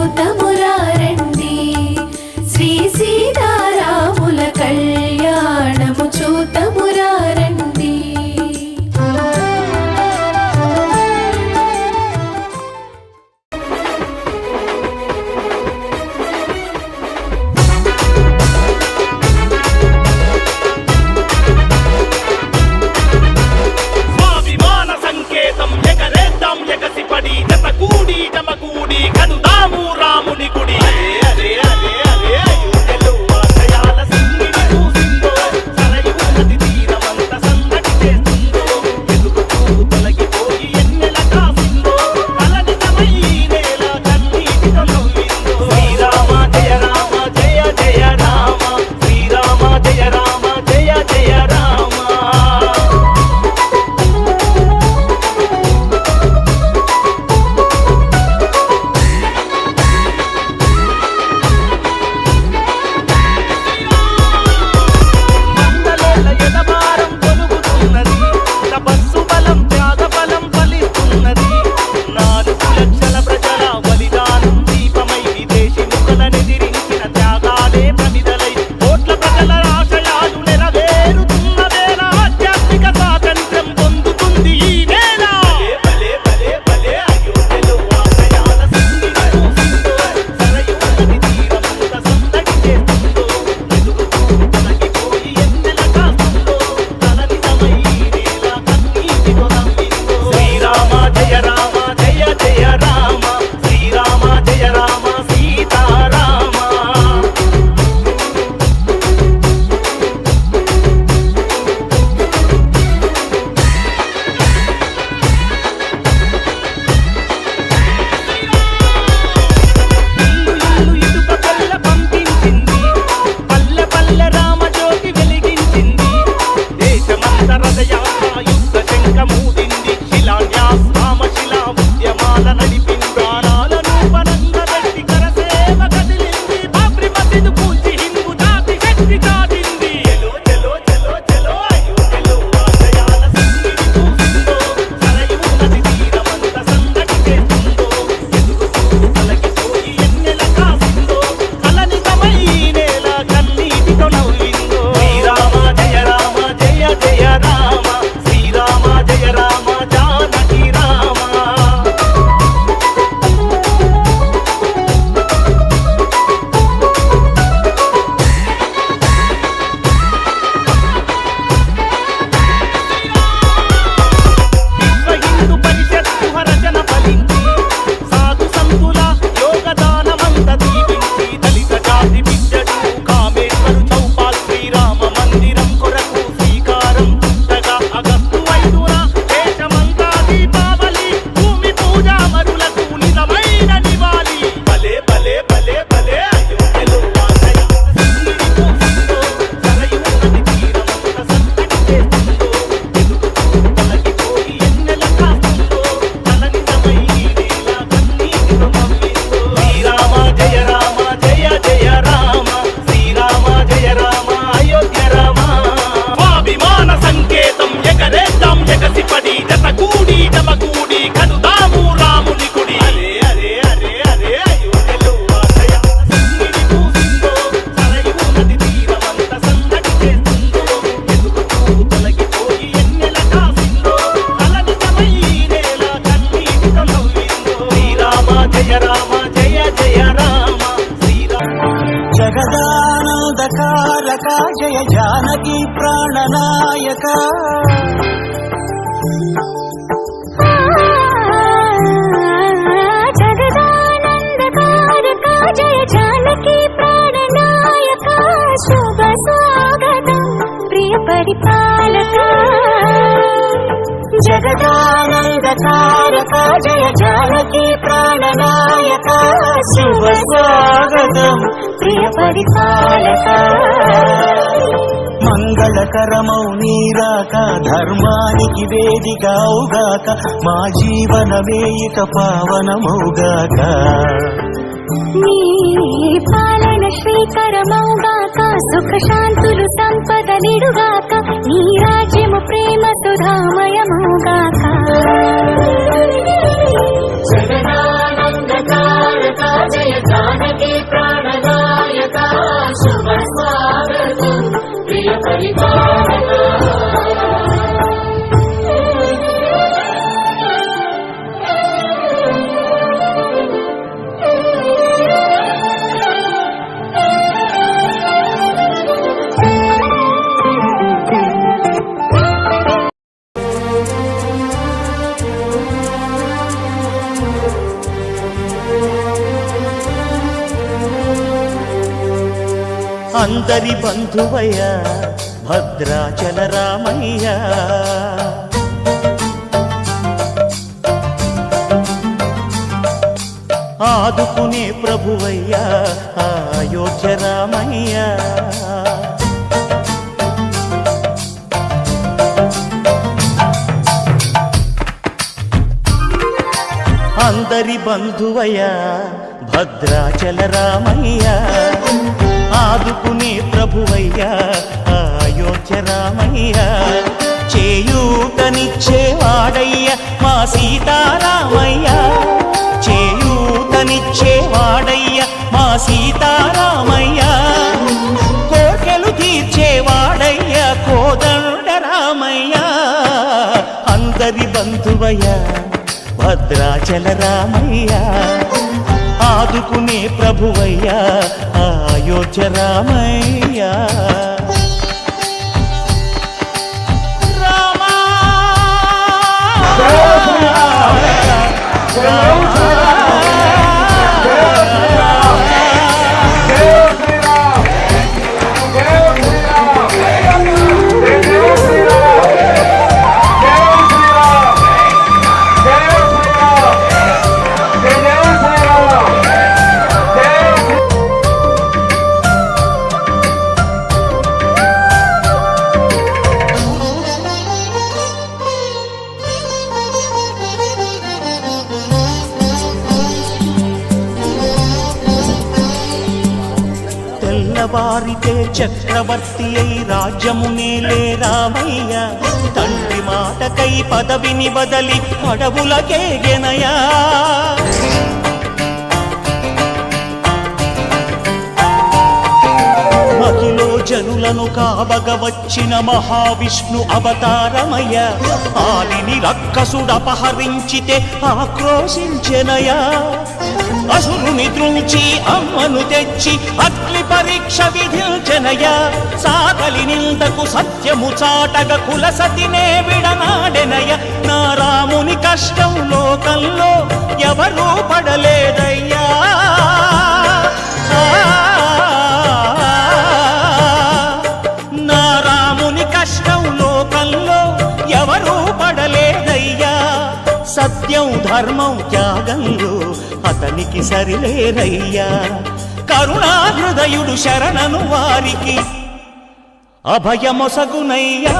చూతమురారండి శ్రీ సీతారాముల కళ్యాణము చూతమురారండి. జగదానందకారక జయ జానకి ప్రాణనాయక జగదానందకారక జయ జానకి ప్రాణనాయక శుభ స్వాగతం ప్రియ పరిపాలక జగదానందకారక జయ జానకి ప్రాణనాయక శుభ స్వాగతం ప్రియ పరిపాలక మంగళకరమౌ నీరాక ధర్మానికి వేదికవుగాక మా జీవనమే ఇక పావనమౌగాక నీ పాలన శ్రీకరమౌగాక సుఖ శాంతులు సంపద నిడుగాక నీ రాజ్యము ప్రేమ సుధామయమౌగాక జగదానందకారక జయ అందరి బంధువయ్య భద్రాచల రామయ్య, ఆదుకునే ప్రభువయ్య అయోధ్య రామయ్య. అందరి బంధువయ్య భద్రాచల రామయ్య, ఆదుకునే ప్రభువయ్య అయోధ్య రామయ్య. చేయూతనిచ్చేవాడయ్య మా సీతారామయ్య, చేయూతనిచ్చేవాడయ్య మా సీతారామయ్య. కోర్కెలు తీర్చేవాడయ్య కోదండ రామయ్య. అందరి బంధువయ్య భద్రాచల రామయ్య, ఆదుకునే ప్రభువయ్య అయోధ్య రామయ్య. తెల్లవారితే చక్రవర్తి అయి రాజ్యమునేలే రామయ్య, తండ్రి మాటకై పదవిని బదలి అడవులకేగెనయా. మహిలో జనులను కాబగ వచ్చిన మహావిష్ణు అవతారమయ్య, ఆలిని రక్కసుడపహరించితే ఆక్రోశించెనయా. అసురుని దృంచి అమ్మను తెచ్చి అగ్ని పరీక్ష విధించెనయ. సాగలి నిందకు సత్యము చాటగ కులసతినే విడనాడెనయ. నా రాముని కష్టం లోకంలో ఎవరూ పడలేదయ్యా. నా రాముని కష్టం లోకంలో ఎవరూ పడలేదయ్యా. సత్యం ధర్మం త్యాగంలో అతనికి సరిలేరయ్యా. కరుణాహృదయుడు శరణను వారికి అభయమొసగునయ్యా.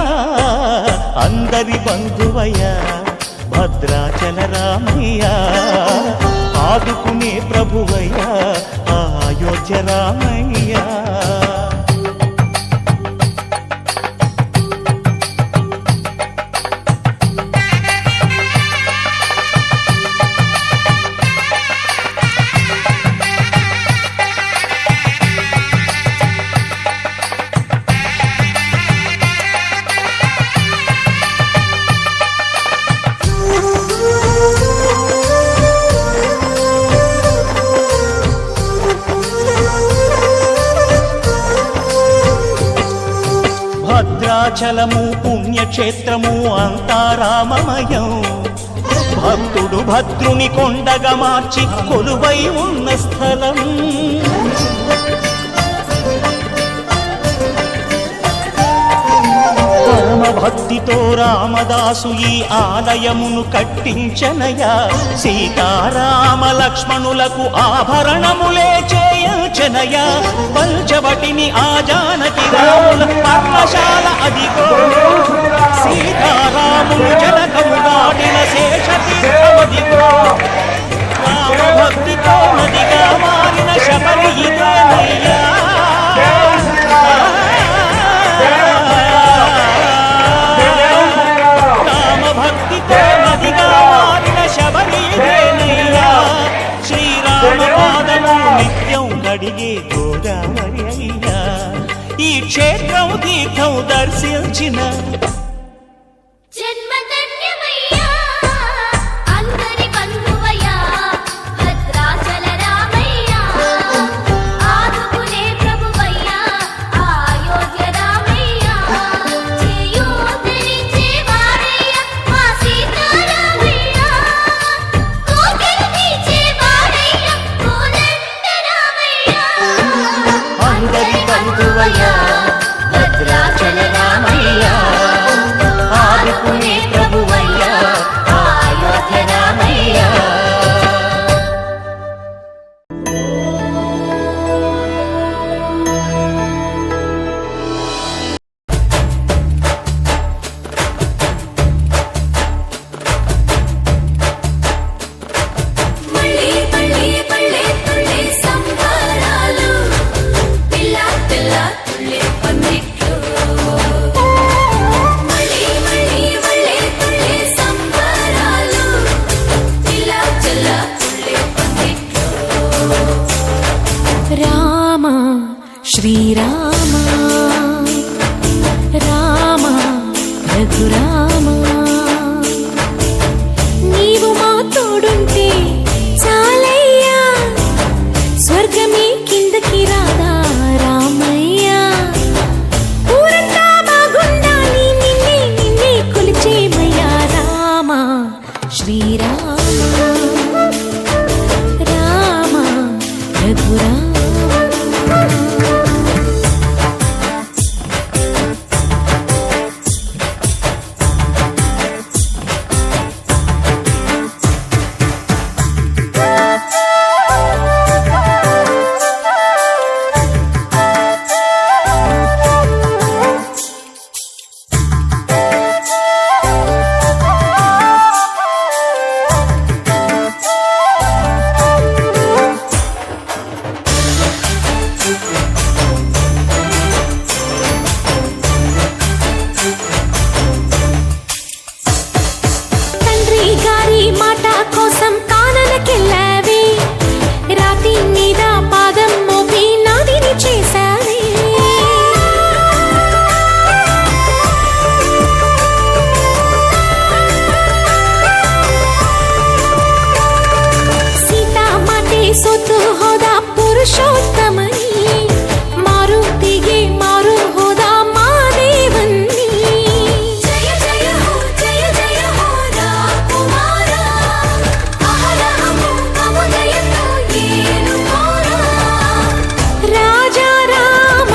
అందరి బంధువయ్య భద్రాచల రామయ్య, ఆదుకునే ప్రభువయ్య అయోధ్య రామయ్య. భద్రాచలము పుణ్యక్షేత్రము అంతా రామమయం. భక్తుడు భద్రుని కొండగా మార్చి కొలువై ఉన్న స్థలం. పరమ భక్తితో రామదాసు ఈ ఆలయమును కట్టించనయా. సీతారామ లక్ష్మణులకు ఆభరణములే చేయించనయా. పంచవటిని ఆ జానకి రాముల పర్ణశాల అదిగో. సీతారాములు జనకము దాటిన శేషతీర్థమదిగో. రామ భక్తితో నదిగా మారిన శబరి ఇదేనయ్యా. శ్రీరామ పాదము నిత్యం కడిగే గోదావరి అయ్యా. ఈ క్షేత్రం తీర్థం దర్శించిన జన్మధన్యమయ్యా అందరి బంధువయ్యా భద్రాచల రామయ్యా ఆదుకునే ప్రభువయ్యా అయోధ్య రామయ్యా చేయూతనిచ్చే వాడయ్యా మా సీతారామయ్యా కోకెలు తీర్చే వాడయ్యా కోదండ రామయ్యా అందరి బంధువయ్యా భద్రాచల రామయ్యా ఆదుకునే ప్రభువయ్యా అయోధ్య రామయ్యా. మళ్ళీ మళ్ళీ మళ్ళీ తుళ్ళే సంబరాలు పిల్ల పిల్ల తుళ్ళే పందిట్లు మళ్ళీ మళ్ళీ మళ్ళీ తుళ్ళే సంబరాలు పిల్ల పిల్ల తుళ్ళే పందిట్లు రామ శ్రీరామ రామ రఘురామ నీవు మా తోడుంటే చాలయ్యా స్వర్గమే కిందకి రాదా రామయ్యా ఊరంతా బాగుండాలి నిన్నే నిన్నే కొలిచేమయ్యా రామ శ్రీరామ రామ రఘురామ తండ్రి గారి మాట కోసం కాననకెళ్ళావే రాతి మీద పాదం మోపి నాదిని చేశావే సీతా మాటే సొత్తు హోదా పురుషోత్తమని మారుతిಗೆ మారు హోదా మాదేవన్ని జయ జయ హో రాకుమారా అహరహము అముదయతో ఏను కోరా రాజా రామ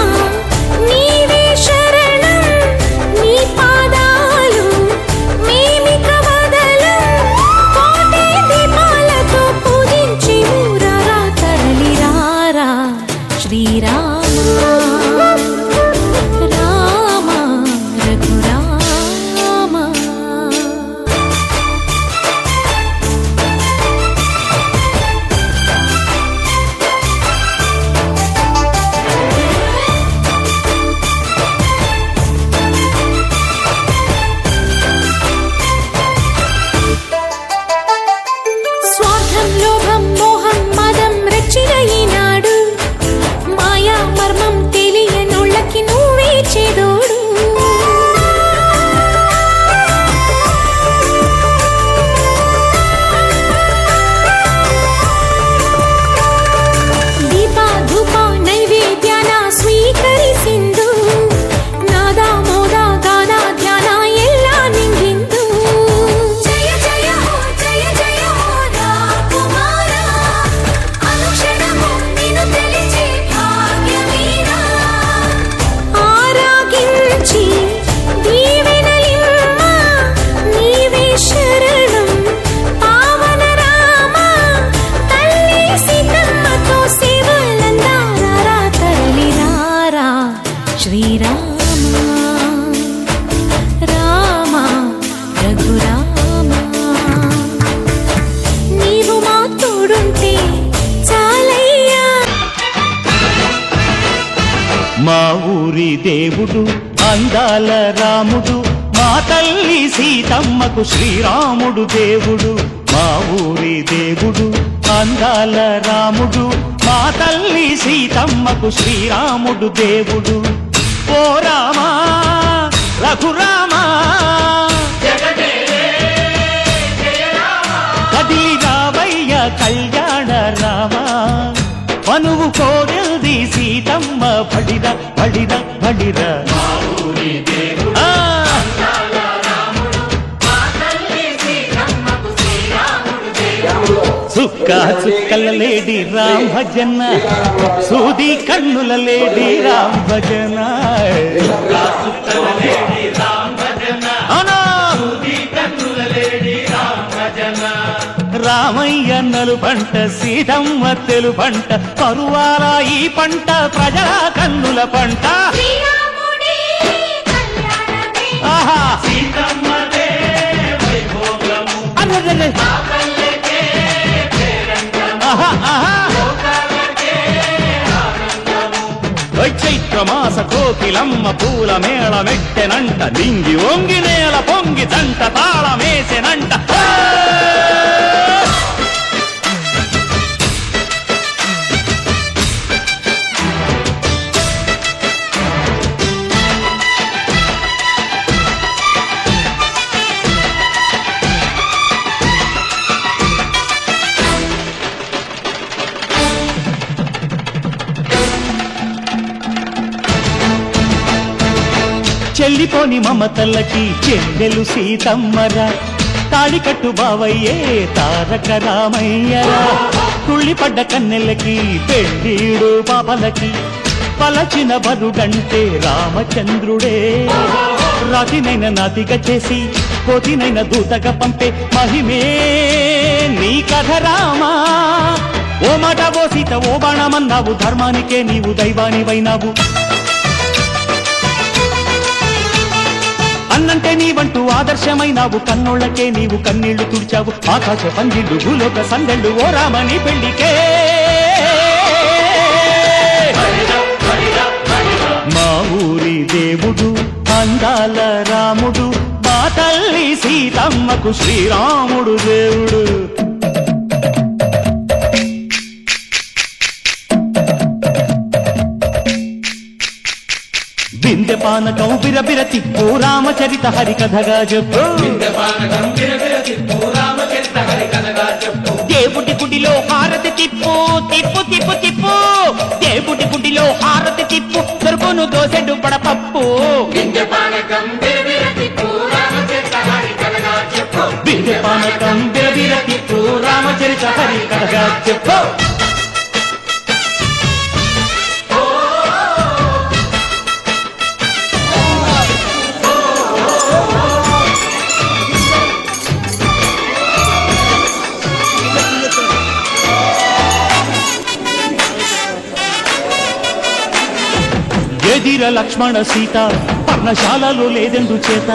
నీవే శరణం నీ పాదాలు మేమిక వదలం కోటి దీపాలతో పూజించి ఊరారా తరలిరారా శ్రీరామ రామ రఘురామ స్వార్థం లోభం మోహం మదం రెచ్చిన ఈనాడు మాయా మర్మం తెలియనోళ్ళకి నువ్వే చేదోడు దీప ధూప నైవేద్యాన ಸ್ವೀಕರಿಸಿಂದು ನಾದ ಮೋದ ಗಾನ ಧ್ಯಾನ ಎಲ್ಲ ನಿಂಗಿಂದು జయ జయ హో రాకుమారా అనుక్షణము నిన్ను తెలిచే భాగ్యమీరా ఆరాగించి దీవెనలిమ్మ నీవే శరణం పావన రామ తల్లి సీతమ్మతో సేవలందారా తరలిరారా శ్రీరామ రామ రఘురామ నీవు మా తోడుంటే చాలయ్యా మా ఊరి దేవుడు అందాల రాముడు మా తల్లి సీతమ్మకు శ్రీరాముడు దేవుడు మా ఊరి దేవుడు అందాల రాముడు మా తల్లి సీతమ్మకు శ్రీరాముడు దేవుడు ఓ రామా రఘురామా కదిలి రావయ్య కళ్యాణ రామా మనువు కోరింది సీతమ్మ బడిర బడిర బడిర ఆ! సుక్క చుక్కల లేడి రామ్ భజన సూది కన్నుల లేడి రామ్ భజన అవునా? రామయ్య నలు పంట సీతమ్మ తెలు పంట పరువాల ఈ పంట ప్రజల కన్నుల పంట శ్రీరాముడి కళ్యాణమే ఆహా అర్రర్రర్ర. ఆహా, ఆహా. ఓయ్ చైత్రమాస కోకిలమ్మ పూల మేళ మెట్టెనంట నింగి ఒంగి నేల పొంగి దంట తాళమేసెనంట చెల్లిపోని మమతలకి చెల్లెలు సీతమ్మరా తాళికట్టు బావయ్యే తారక రామయ్యరా తుళ్ళిపడ్డ కన్నెలకి పెళ్ళీడు పాపలకి పలచిన బరుగంటే రామచంద్రుడే రాతినైన నాతిగా చేసి కోతినైన దూతగా పంపే మహిమే నీ కథ రామా ఓ మాట ఓ సీత ఓ బాణమన్నావు ధర్మానికే నీవు దైవానివైనావు అన్నంటే నీవంటూ ఆదర్శమైనావు కన్నోళ్ళకే నీవు కన్నీళ్లు తుడిచావు ఆకాశ పందిళ్ళు భూలోక సందళ్ళు ఓ రామని పెళ్లికే మా ఊరి దేవుడు అందాల రాముడు మా తల్లి సీతమ్మకు శ్రీరాముడు దేవుడు బిందె పానకం బిరబిర తిప్పు రామచరిత హరికథగా చెప్పు దేవుడి గుడిలో హారతి తిప్పు తిప్పు తిప్పు తిప్పు దేవుడి గుడిలో హారతి తిప్పు దొరుకును దోసెడు పడపప్పు బిందె పానకం బిరబిర తిప్పు రామచరిత హరికథగా చెప్పు ఎదిర లక్ష్మణ సీత పర్ణశాలలో లేదెందు చేత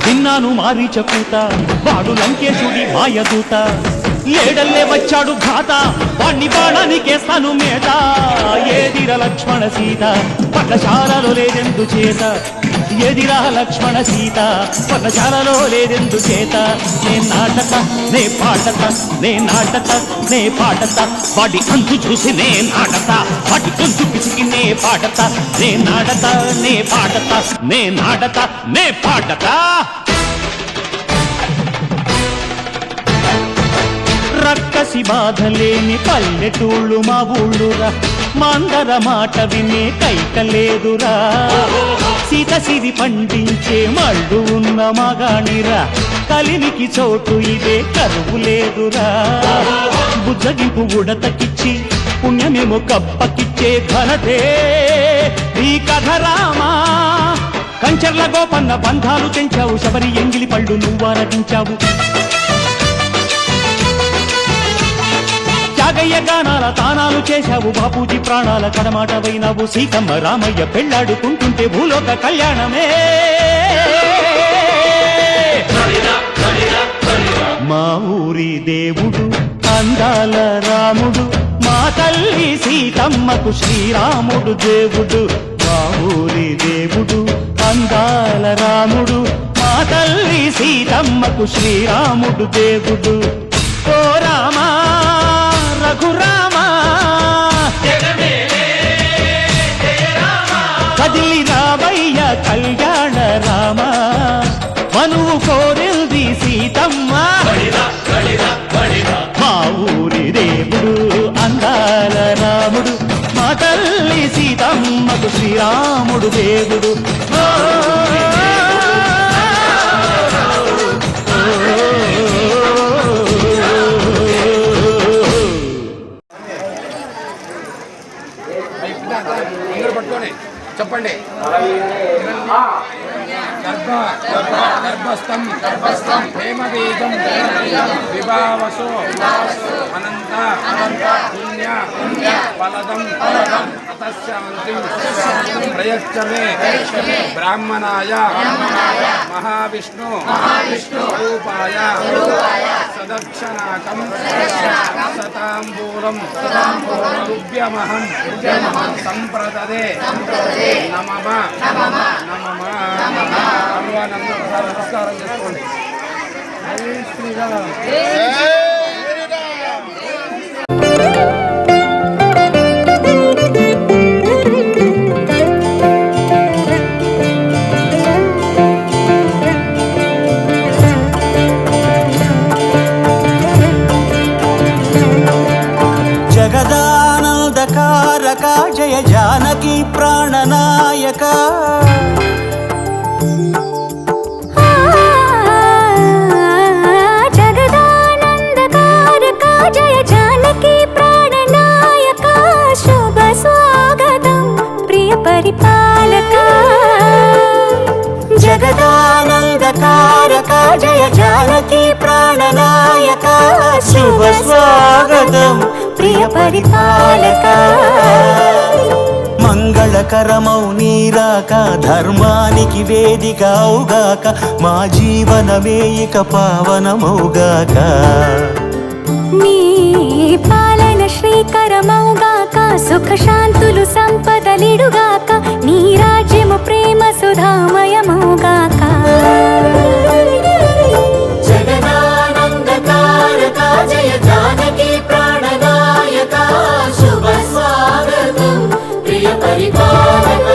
విన్నాను మారీచ పూత వాడు లంకేశుడి మాయదూత ఏడల్లే వచ్చాడు ఘాత వాణ్ణి బాణానికేస్తాను మేత ఏదిర లక్ష్మణ సీత పర్ణశాలలో లేదెందు చేత ఎదిరా లక్ష్మణ సీత పర్ణశాలలో లేదెందు చేత నే నాటత నే పాటత నే నాటత నే పాటత వాడి అంతు చూసి నే నాటత వాడి గొంతు పిసికి నే పాటత నే నాటత నే పాటత నే నాటత నే పాటత రక్కసి బాధలేని పల్లెటూళ్ళు మా ఊళ్ళురా మందర మాట వినే కైకలేదురా సీత సిరి పండించే మళ్ళు ఉన్న మగాణిరా కలిమికి చోటు ఇదే కరువు లేదురా బుజ్జగింపు ఉడతకిచ్చి పుణ్యమేమో కప్పకిచ్చే ఘనతే ఈ కథ రామా కంచర్ల గోపన్న బంధాలు తెంచావు శబరి ఎంగిలి పళ్ళు నువ్వారగించావు త్యాగయ్య గానాల తానాలు చేశావు బాపూజీ ప్రాణాల కడమాటవైనావు సీతమ్మ రామయ్య పెళ్ళాడుకుంటుంటే భూలోక కళ్యాణమే మా ఊరి దేవుడు అందాల రాముడు మా తల్లి సీతమ్మకు శ్రీరాముడు దేవుడు మా ఊరి దేవుడు అందాల రాముడు మా తల్లి సీతమ్మకు శ్రీరాముడు దేవుడు ఓ రామా రఘురామా కదిలి రామ సీతమ్మ మా ఊరి దేవుడు అందాల రాముడు మా తల్లి సీతమ్మకు శ్రీరాముడు దేవుడు అందరూ పట్టుకొని చెప్పండి గర్భస్థం హేమబీజం విభావసో అనంత పుణ్య ఫలదం తస్యాంతిం ప్రయచ్చమే బ్రాహ్మణాయ మహావిష్ణు రూపాయ సదక్షనాకం సతాంబూలం తుభ్యమహం సంప్రదదే నమః నమస్కారం చేసుకోండి. జై శ్రీరామ్. జగదానందకారక జయ జానకి ప్రాణనాయక జగదానందకారక జయ జానకి ప్రాణనాయక శుభ స్వాగతం ప్రియ పరిపాలక జగదానందకారక జయ జానకి ప్రాణనాయక శుభ స్వాగతం ప్రియ పరిపాలక మంగళకరమౌ నీరాక ధర్మానికి వేదిక అవుగాక మా జీవనమే ఇక పావనమౌగాక నీ పాలన శ్రీకరమౌగాక సుఖ శాంతులు సంపదలిడుగాక నీ రాజ్యము ప్రేమ సుధామయమౌగాక జగదానందకారక జయ జానకి ప్రాణనాయక శుభ స్వాగతం ప్రియ పరిపాలక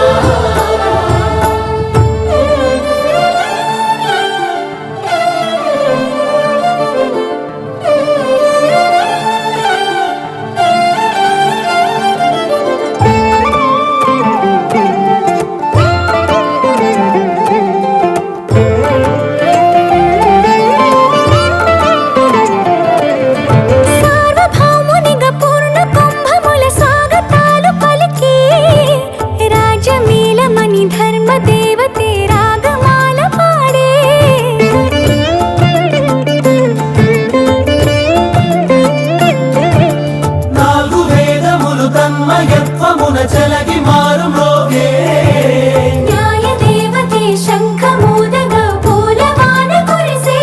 సార్వభౌమునిగా పూర్ణ కుంభముల స్వాగతాలు పలికి రాజమీలమణి ధర్మ దేవతే రాగమాల పాడే నాలుగు వేదములు తన్మయత్వమున చెలగి మారు మ్రోగే న్యాయ దేవతే శంఖమూదగా పూలవాన కురిసే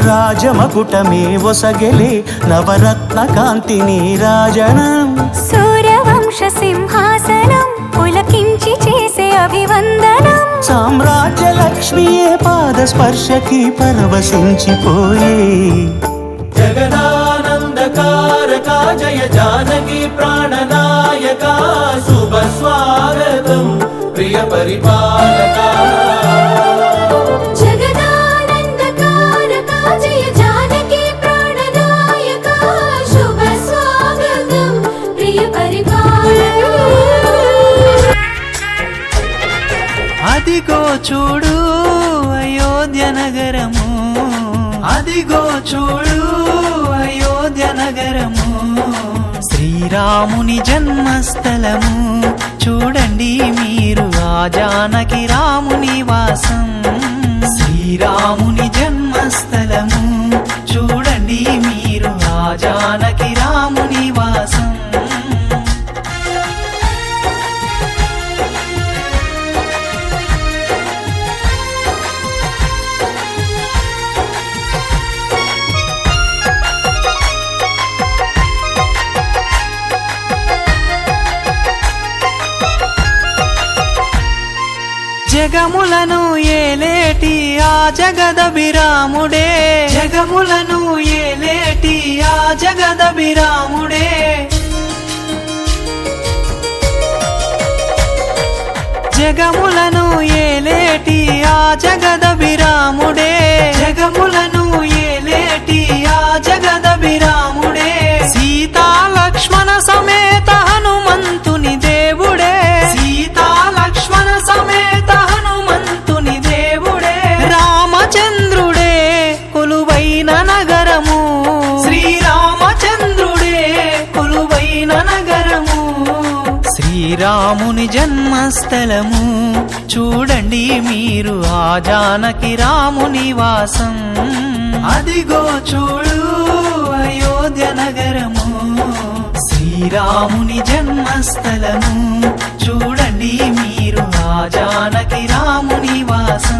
రాజమకుటమే ఒసగెలే నవరత్న కాంతి నీరాజనం సూర్యవంశ సింహాసనం పులకించి చేసే అభివందనం సామ్రాజ్య లక్ష్మియే పాద స్పర్శకి పరవశించిపోయే జగదానందకారక జయ జానకి ప్రాణనాయక శుభ స్వాగతం ప్రియ పరిపాలక జగదానందకారక జయ జానకి ప్రాణనాయక శుభ స్వాగతం ప్రియ పరిపాలక అదిగో చూడు అయోధ్య నగరము అదిగో చూడు అయోధ్య నగరము శ్రీరాముని జన్మస్థలము చూడండి మీరు ఆ జానకి రాముని వాసం శ్రీరాముని జన్మస్థలము చూడండి మీరు ఆ జానకి రాముని వాసం జగములను ఏలేటి ఆ జగదభిరాముడే జగములను ఏలేటి ఆ జగదభిరాముడే జగములను ఏలేటి ఆ జగదభిరాముడే జగములను శ్రీరాముని జన్మస్థలము చూడండి మీరు ఆ జానకి రాముని వాసం అదిగో చూడు అయోధ్య నగరము శ్రీరాముని జన్మస్థలము చూడండి మీరు ఆ జానకి రాముని వాసం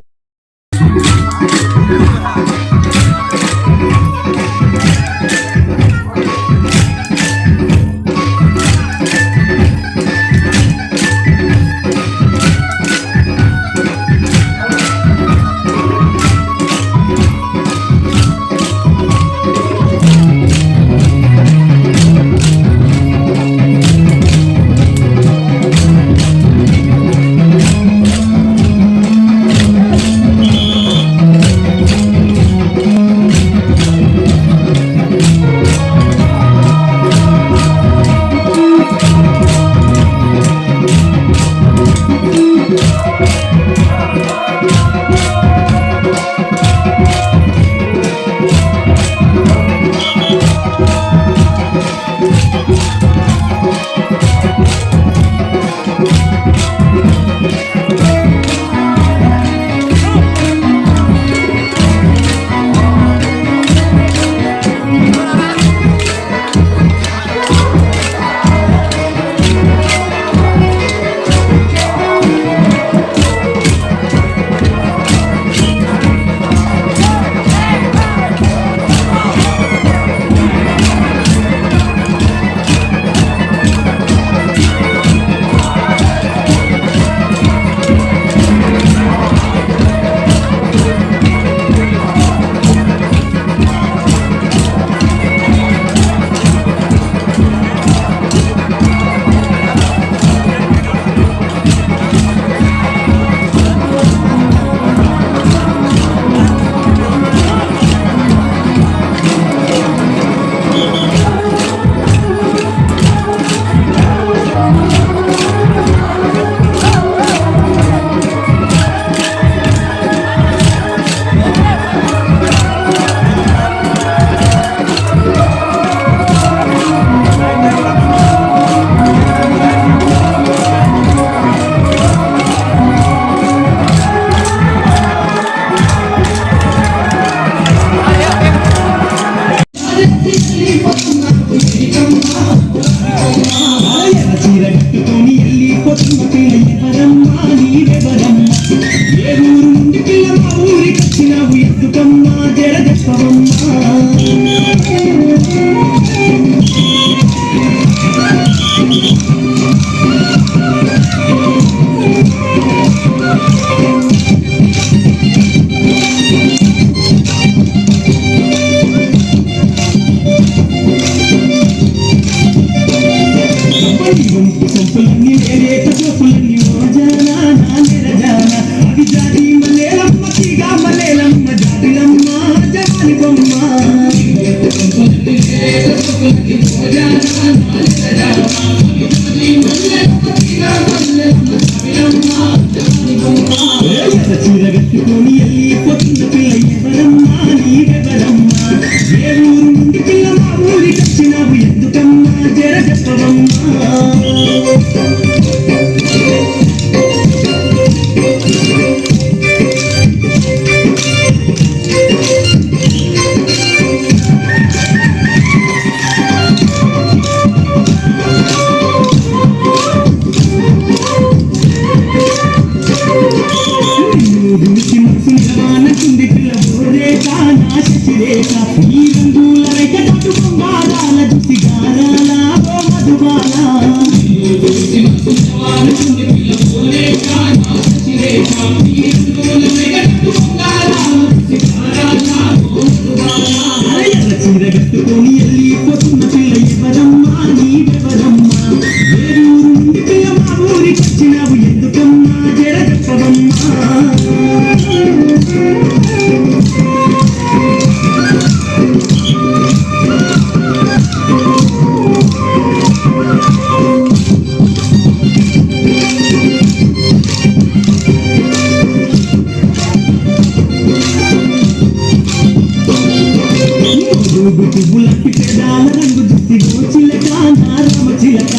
చిలక నా రామ చిలక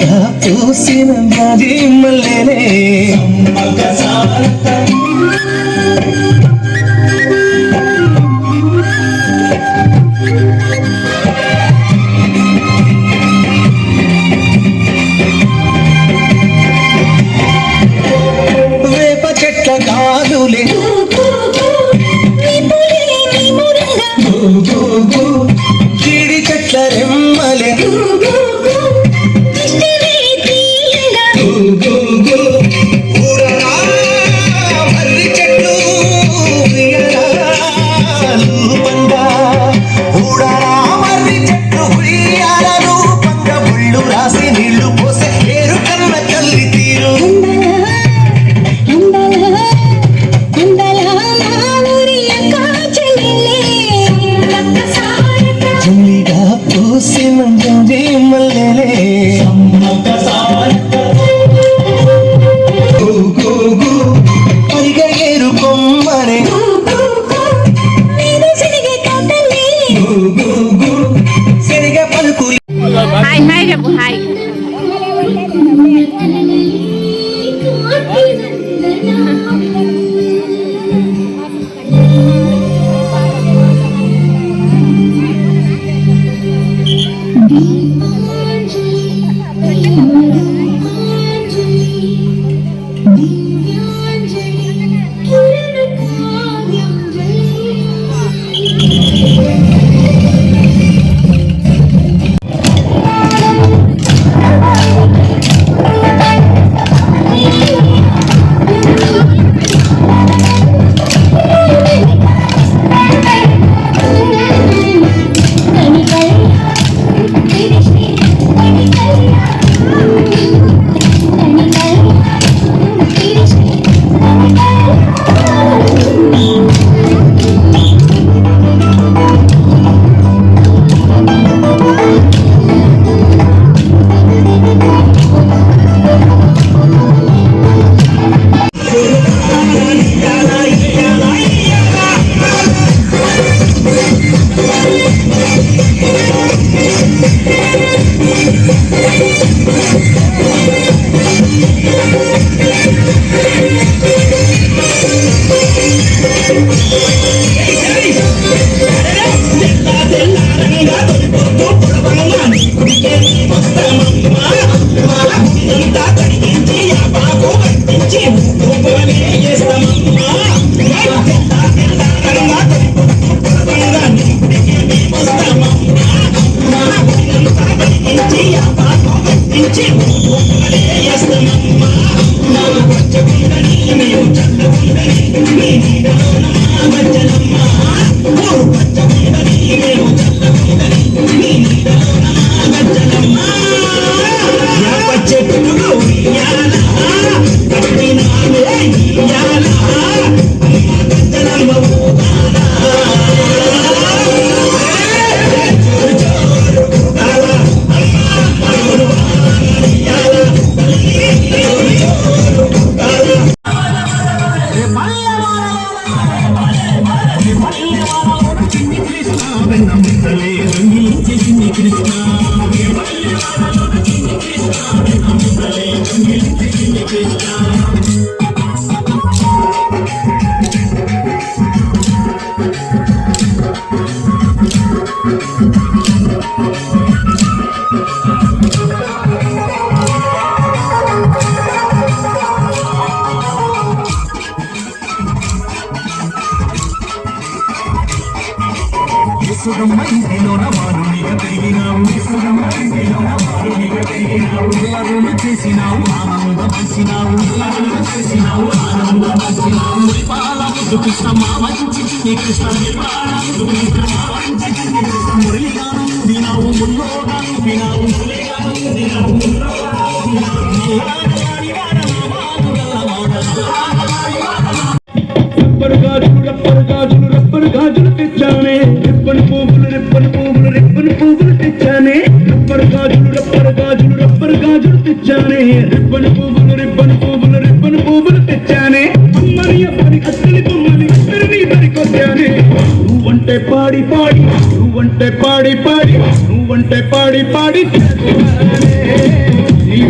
చల్లిగా పూసిన జాజి మల్లెలే వేప చెట్ల గాలులే జీడి చెట్ల రెమ్మలే ఊరరా మర్రి చెట్లు ఉయ్యారాలు పండా ఊడరా మర్రి చెట్లు ఉయ్యారాలు పండ ముళ్ళు రాసి నీళ్లు పోసే ఏరు కన్న తల్లి తీరు చల్లిగా పూసిన జాజి మల్లెలే పరిగ ఏరు కొమ్మనే సరిగా పలుకు హాయ్ హాయ్ చెప్పు హాయ్ చేసినావు ఆనందపరిచినావు కృష్ణ మంచి కృష్ణ మురళిగాను వినావు ముల్లోగాను వినావు రబ్బరు గాజులు తెచ్చానే రెప్పని పువ్వులు తెచ్చానే రబ్బరు గాజులు తెచ్చానే రెప్పని పువ్వులు తెచ్చానే అమ్మని అప్పని అత్తని బొమ్మని అత్తని బరికొచ్చానే నువ్వంటే పాడి చేస్తానే నీ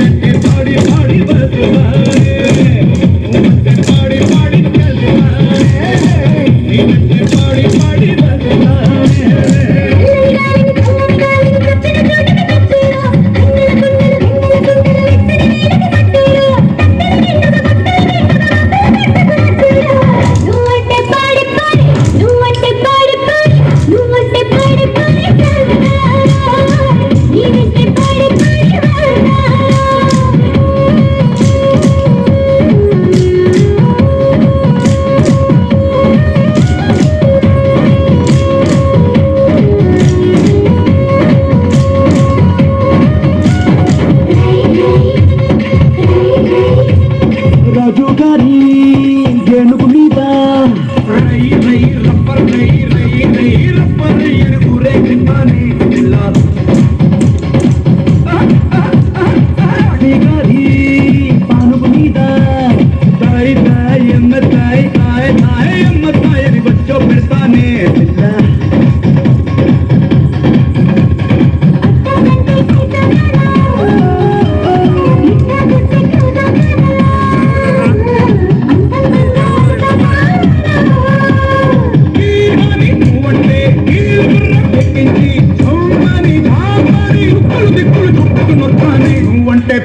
తాతయ్య గారి పానుపు మీద తాయి తాయి అమ్మ తాయి తాయి తాయి అమ్మ తాయి అని వచ్చో పెడతానే పిల్ల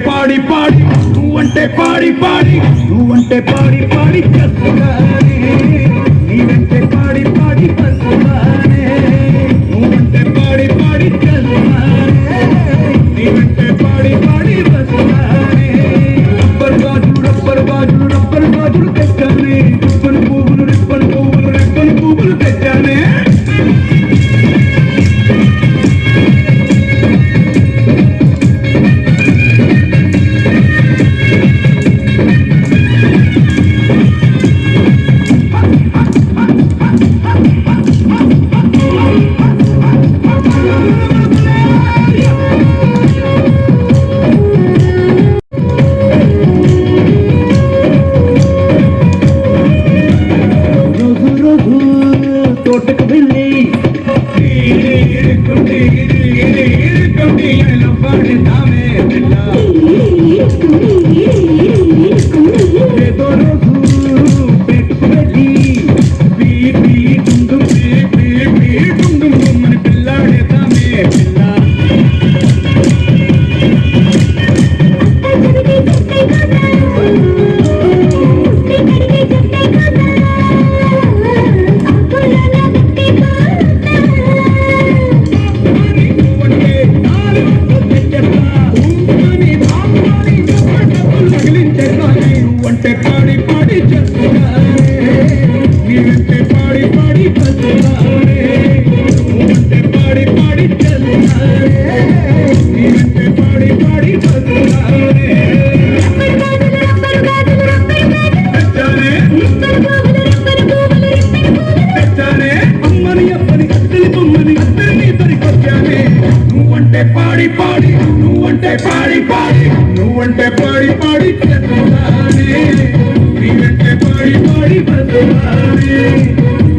పాడి పాడి నువ్వంటే పాడి పాడి నువ్వంటే పాడి పాడి చేస్తున్నానే నీవంటే పాడి పాడి చేస్తున్నానే నువ్వంటే పాడి పాడి చేస్తున్నానే నీవంటే పాడి పాడి చేస్తున్నానే రబ్బరు గాజులు రబ్బరు గాజులు రబ్బరు గాజులు తెచ్చానే రిబ్బను పువ్వులు రిబ్బను పువ్వులు రిబ్బను పువ్వులు తెచ్చానే తోటకు వెళ్ళి పాడేదామే పిల్ల ఏదో రోజు పెట్టుకు వెళ్ళి పీ డుండు అని పిల్లాడేదామే పిల్ల పాడి పాడి చేస్తున్నానే నీవంటే పాడి పాడి చేస్తున్నానే నువ్వంటే పాడి పాడి చేస్తున్నానే నీవంటే పాడి పాడి చేస్తున్నానే తెచ్చానే అమ్మని అప్పని అత్తని బొమ్మని అత్తని పరికొచ్చానే నువ్వంటే పాడి పాడి నువ్వంటే పాడి పాడి నువ్వంటే పాడి పాడి చేస్తున్నానే నీవంటే పాడి పాడి చేస్తున్నానే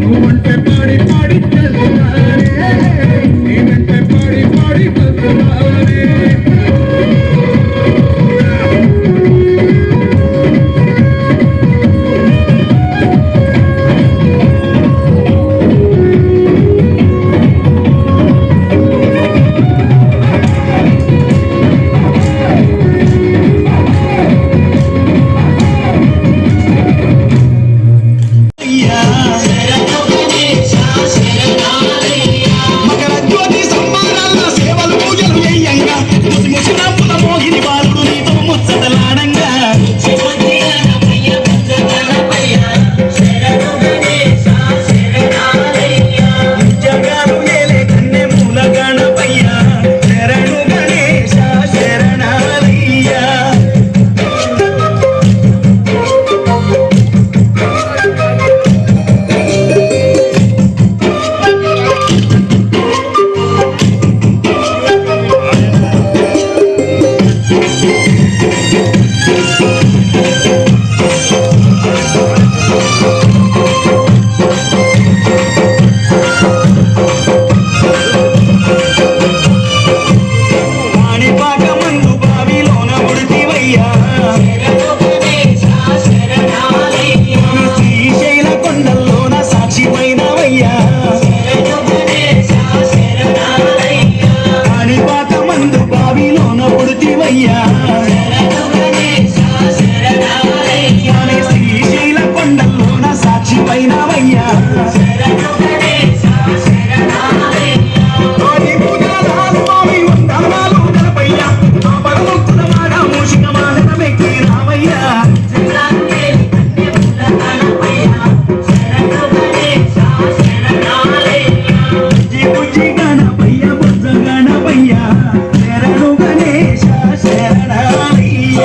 నువ్వంటే పాడి పాడి చేస్తున్నానే నీవంటే పాడి పాడి చేస్తున్నానే మకర జ్యోతి సంబరాల సేవలు పూజలు చేయంగా ముసి ముసి నవ్వుల మోగిని బాలుడు నీతో ముచ్చటలాడంగా జగాలు ఏలే కన్నె మూల గణపయ్య శరణు గణేశ శరణాలయ్య పాణిపాక మందు బావిలోన ఉడితివయ్యా శ్రీశైల కొండల్లోన సాక్షిమైనవయ్యా పాణిపాక మందు బావిలోన ఉడితివయ్యా శ్రీశైల కొండల్లోన సాక్షిమైనవయ్యా స్వామి వందనాలు గణపయ్యా ఆ పరమొక్కుల వాడ మూషిక వాహనమెక్కి రామయ్యా బుజ్జి గణపయ్య బుజ్జ గణపయ్య శరణు గణేశ శరణాలయ్య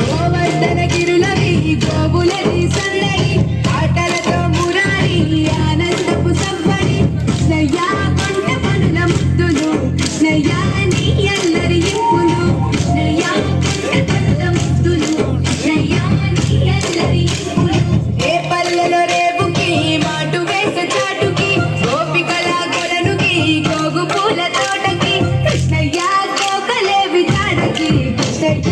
గోవర్ధన గిరులవి గోవులది సందడి ఆటలతో మురారి ఆనందపు సవ్వడి కృష్ణయ్య కొండ పనుల ముద్దులు కృష్ణయ్య నీ అల్లరి ఇంపులు కృష్ణయ్య కొండ పనుల ముద్దులు కృష్ణయ్య నీ అల్లరి ఇంపులు ఏ పల్లెలో రేపుకి మాటు వేస చాటుకి గోపికల గొడనుకి గోగు పూల తోటకి కృష్ణయ్య గోకలేవి చాడకి కృష్ణయ్య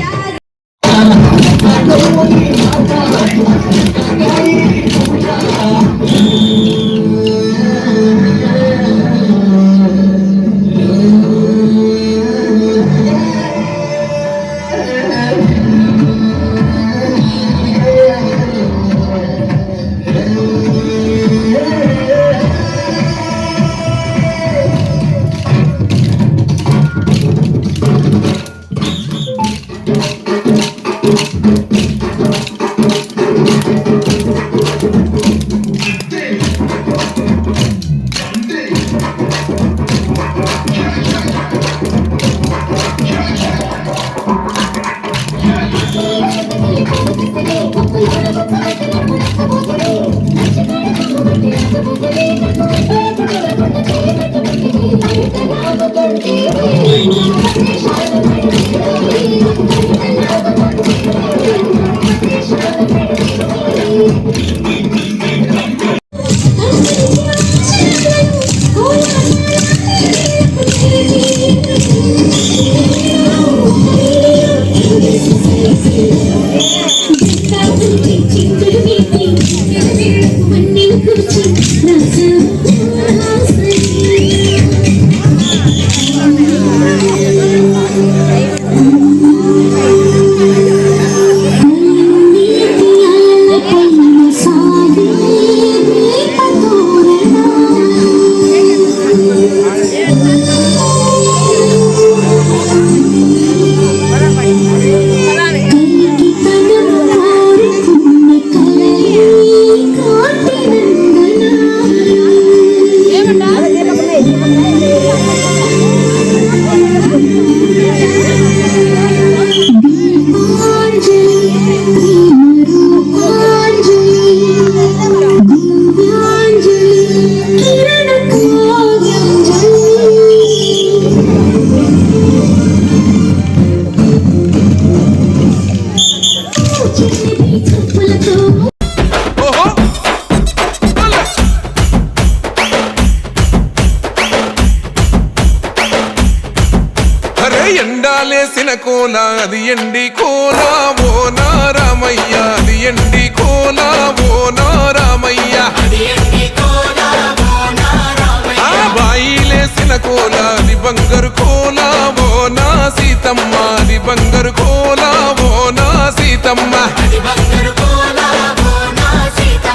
ఎండాలేసిన కోల అది ఎండి కోల ఓ నారామయ్య అది ఎండి కోల ఓ నారామయ్య ఆ బాయిలేసిన కోల అది బంగారు కోల ఓ నా సీతమ్మ అది బంగారు కోల ఓ నా సీతమ్మ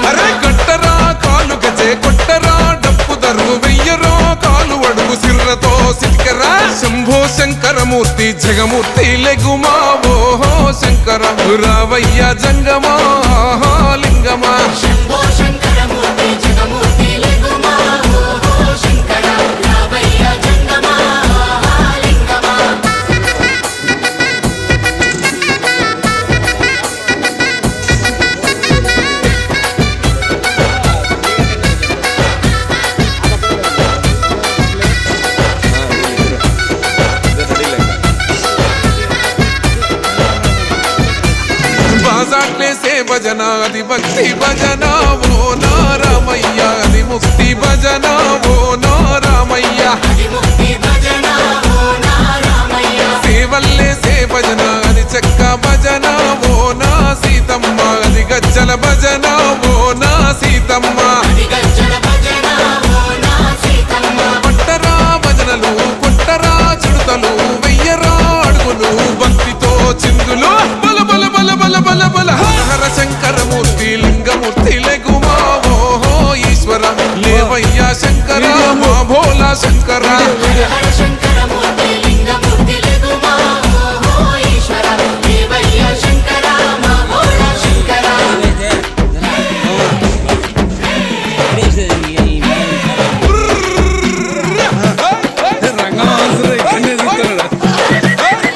అరే కట్టరా కాలు గజే కొట్టరా డప్పు దరువు వెయ్యరో కాలు అడుగు సిర్రతో సిటికరా శంభో శంకరమూర్తి జగమూర్తి లెగుమా ఓహో శంకర రావయ్య జంగమా లింగమా శంభో శంకరమూర్తి జగమూర్తి లెగుమా ఓహో శంకర రావయ్య జంగమా లింగమా బాజాట్లేసే భజన అది భక్తి భజన ఓ నా రామయ్య అది ముక్తి భజన ఓ నా రామయ్య సేవల్లే సే భజన అది చెక్క భజన ఓ నా సీతమ్మ అది గజ్జల భజన ఓ నా సీతమ్మ పట్టరా భజనలు పుట్టరా చిడుతలు వెయ్యరా అడుగులు భక్తితో చిందులు బల బల బల బల బల బల హర హర శంకరమూర్తి లింగమూర్తి లెగుమా ఓహో ఈశ్వర లేవయ్యా శంకర మా భోలా శంకర రంగమాసుడు ఇక్కడనే చూస్తున్నాడు.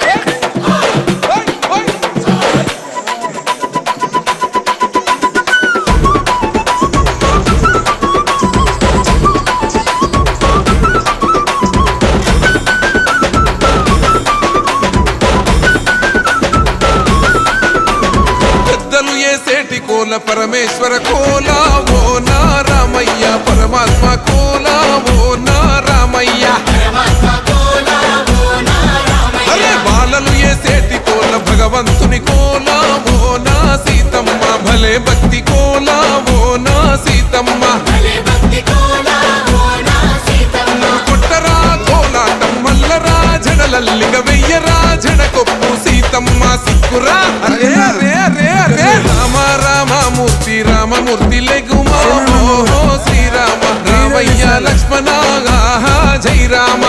పెద్దలు ఏసేటి కోల పరమేశ్వర కోల ఓ నా రామయ్య పరమాత్మ కోల ఓ నా రామయ్య అరే బాలలు ఏసేటి కోల భగవంతుని కోల ఓ నా సీతమ్మ భలే భక్తి కోల ఓ నా సీతమ్మ కొట్టరా కోలాటం మల్లరా జడలల్లిగ వెయ్యరా జడకొప్పు సీతమ్మ సిక్కురా అరే అరే అరే అరే రామ రామమూర్తి రామమూర్తి లెగుమా ఓహో శ్రీరామ రామయ్య లక్ష్మణ ఆహా జై రామ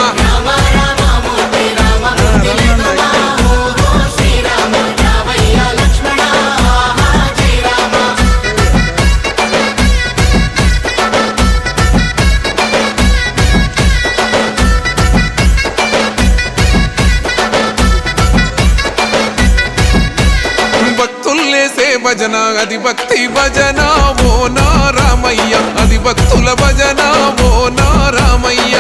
భక్తుల్లేసే భజన అది భక్తి భజన ఓ నా రామయ్య అది భక్తుల భజన ఓ నా రామయ్య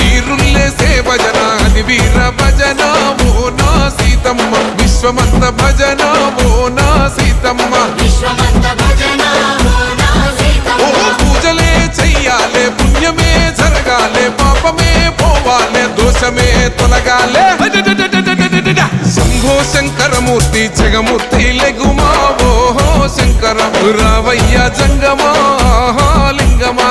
వీరుల్లేసే భజన అది వీర భజన ఓ నా సీతమ్మ విశ్వమంత భజన ఓ నా సీతమ్మ ఓ పూజలే చెయ్యాలే పుణ్యమే జరగాలే పాపమే పోవాలే దోషమే తొలగాలే శంభో శంకరమూర్తి జగమూర్తి లెగుమా ఓహో శంకర రావయ్య జంగమా లింగమా